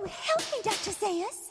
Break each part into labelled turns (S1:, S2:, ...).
S1: Oh, help me, Dr. Sayus.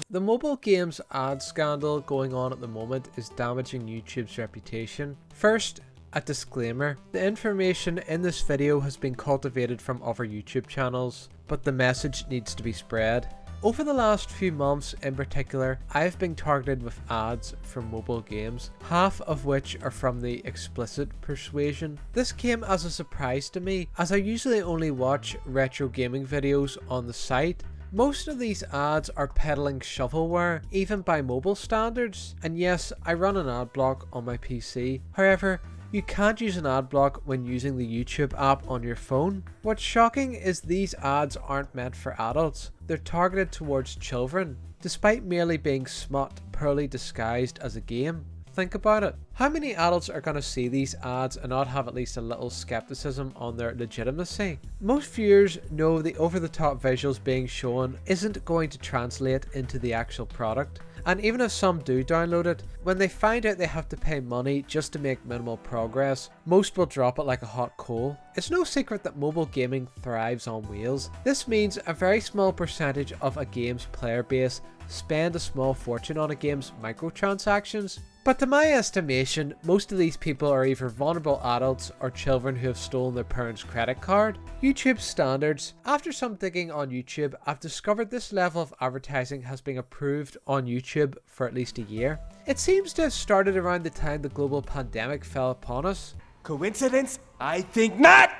S2: The mobile games ad scandal going on at the moment is damaging YouTube's reputation. First, a disclaimer. The information in this video has been cultivated from other YouTube channels, but the message needs to be spread. Over the last few months in particular, I've been targeted with ads from mobile games, half of which are from the explicit persuasion. This came as a surprise to me, as I usually only watch retro gaming videos on the site. Most of these ads are peddling shovelware, even by mobile standards, and yes, I run an ad block on my PC. However, you can't use an ad block when using the YouTube app on your phone. What's shocking is these ads aren't meant for adults, they're targeted towards children, despite merely being smut poorly disguised as a game. Think about it. How many adults are going to see these ads and not have at least a little skepticism on their legitimacy? Most viewers know the over-the-top visuals being shown isn't going to translate into the actual product. And even if some do download it, when they find out they have to pay money just to make minimal progress, most will drop it like a hot coal. It's no secret that mobile gaming thrives on wheels. This means a very small percentage of a game's player base spend a small fortune on a game's microtransactions. But to my estimation, most of these people are either vulnerable adults or children who have stolen their parents' credit card. YouTube standards. After some digging on YouTube, I've discovered this level of advertising has been approved on YouTube for at least a year. It seems to have started around the time the global pandemic fell upon us.
S3: Coincidence? I think not!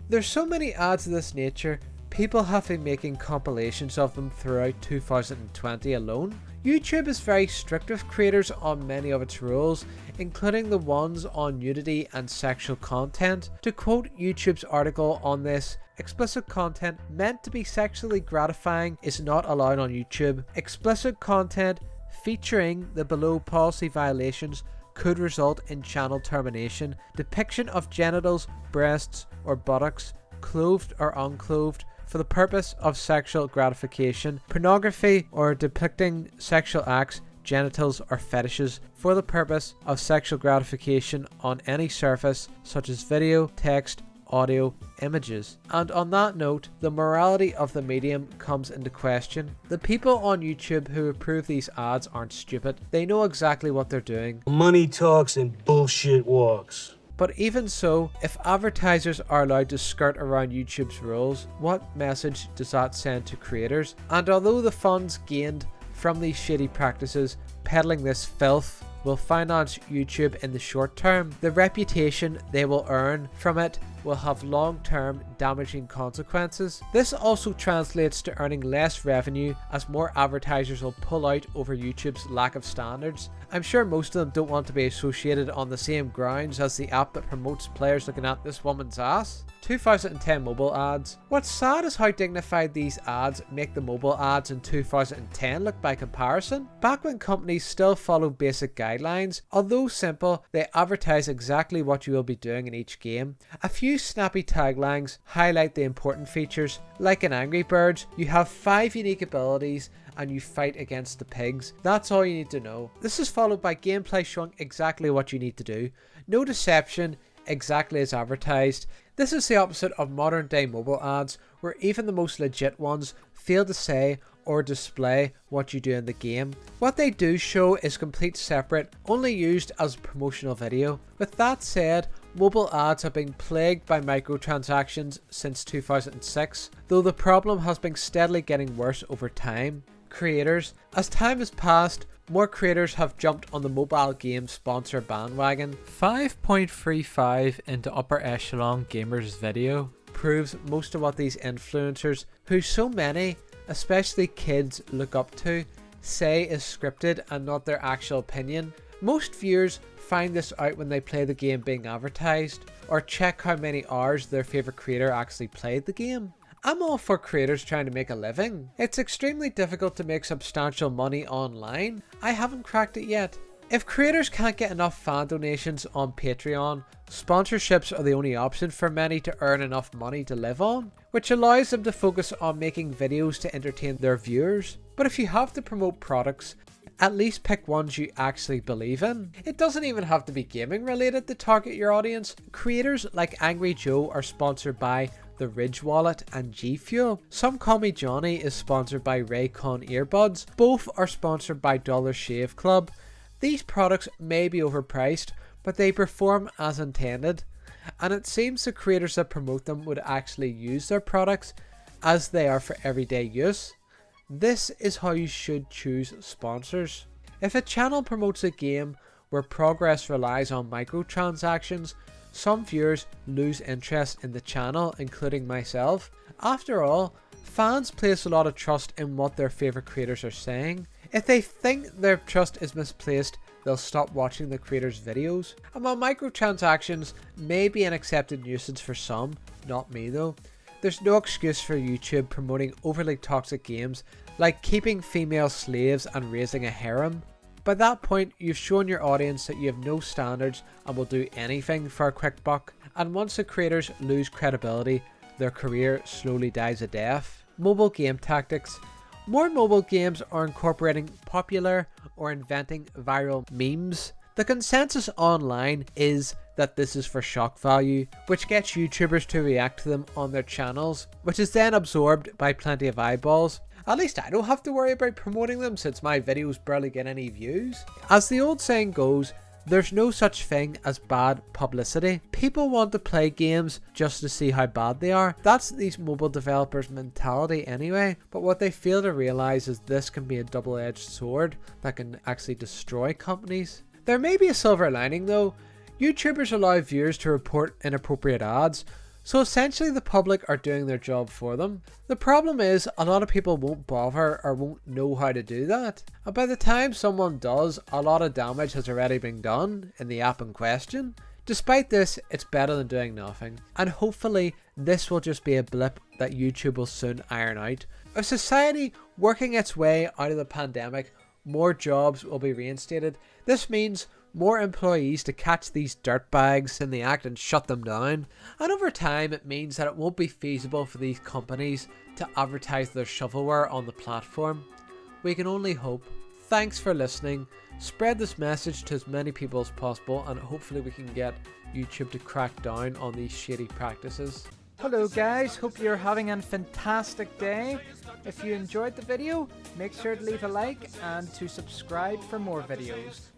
S2: There's so many ads of this nature, people have been making compilations of them throughout 2020 alone. YouTube is very strict with creators on many of its rules, including the ones on nudity and sexual content. To quote YouTube's article on this, explicit content meant to be sexually gratifying is not allowed on YouTube. Explicit content featuring the below policy violations could result in channel termination. Depiction of genitals, breasts, or buttocks, clothed or unclothed, for the purpose of sexual gratification, pornography or depicting sexual acts, genitals or fetishes for the purpose of sexual gratification on any surface such as video, text, audio, images. And on that note, the morality of the medium comes into question. The people on YouTube who approve these ads aren't stupid. They know exactly what they're doing.
S4: Money talks and bullshit walks.
S2: But even so, if advertisers are allowed to skirt around YouTube's rules, what message does that send to creators? And although the funds gained from these shady practices peddling this filth will finance YouTube in the short term, the reputation they will earn from it will have long-term damaging consequences. This also translates to earning less revenue as more advertisers will pull out over YouTube's lack of standards. I'm sure most of them don't want to be associated on the same grounds as the app that promotes players looking at this woman's ass. 2010 mobile ads. What's sad is how dignified these ads make the mobile ads in 2010 look by comparison. Back when companies still followed basic guidelines, although simple, they advertise exactly what you will be doing in each game. A few snappy taglines highlight the important features. Like in Angry Birds, you have 5 unique abilities and you fight against the pigs. That's all you need to know. This is followed by gameplay showing exactly what you need to do. No deception, exactly as advertised. This is the opposite of modern day mobile ads, where even the most legit ones fail to say or display what you do in the game. What they do show is complete separate, only used as a promotional video. With that said, mobile ads have been plagued by microtransactions since 2006, though the problem has been steadily getting worse over time. Creators. As time has passed, more creators have jumped on the mobile game sponsor bandwagon. 5.35 into Upper Echelon Gamers video proves most of what these influencers, who so many, especially kids, look up to, say is scripted and not their actual opinion. Most viewers find this out when they play the game being advertised, or check how many hours their favourite creator actually played the game. I'm all for creators trying to make a living. It's extremely difficult to make substantial money online. I haven't cracked it yet. If creators can't get enough fan donations on Patreon, sponsorships are the only option for many to earn enough money to live on, which allows them to focus on making videos to entertain their viewers. But if you have to promote products, at least pick ones you actually believe in. It doesn't even have to be gaming related to target your audience. Creators like Angry Joe are sponsored by the Ridge Wallet, and G Fuel. Some Call Me Johnny is sponsored by Raycon earbuds. Both are sponsored by Dollar Shave Club. These products may be overpriced, but they perform as intended, and it seems the creators that promote them would actually use their products as they are for everyday use. This is how you should choose sponsors. If a channel promotes a game where progress relies on microtransactions, some viewers lose interest in the channel, including myself. After all, fans place a lot of trust in what their favourite creators are saying. If they think their trust is misplaced, they'll stop watching the creators' videos. And while microtransactions may be an accepted nuisance for some, not me though, there's no excuse for YouTube promoting overly toxic games like keeping female slaves and raising a harem. By that point, you've shown your audience that you have no standards and will do anything for a quick buck. And once the creators lose credibility, their career slowly dies a death. Mobile game tactics. More mobile games are incorporating popular or inventing viral memes. The consensus online is that this is for shock value, which gets YouTubers to react to them on their channels, which is then absorbed by plenty of eyeballs. At least I don't have to worry about promoting them since my videos barely get any views. As the old saying goes, there's no such thing as bad publicity. People want to play games just to see how bad they are. That's these mobile developers' mentality anyway. But what they fail to realize is this can be a double-edged sword that can actually destroy companies. There may be a silver lining though. YouTubers allow viewers to report inappropriate ads, so essentially the public are doing their job for them. The problem is a lot of people won't bother or won't know how to do that. And by the time someone does, a lot of damage has already been done in the app in question. Despite this, it's better than doing nothing. And hopefully this will just be a blip that YouTube will soon iron out. With society working its way out of the pandemic, more jobs will be reinstated. This means more employees to catch these dirtbags in the act and shut them down. And over time it means that it won't be feasible for these companies to advertise their shovelware on the platform. We can only hope. Thanks for listening. Spread this message to as many people as possible and hopefully we can get YouTube to crack down on these shady practices.
S5: Hello guys, hope you're having a fantastic day. If you enjoyed the video, make sure to leave a like and to subscribe for more videos.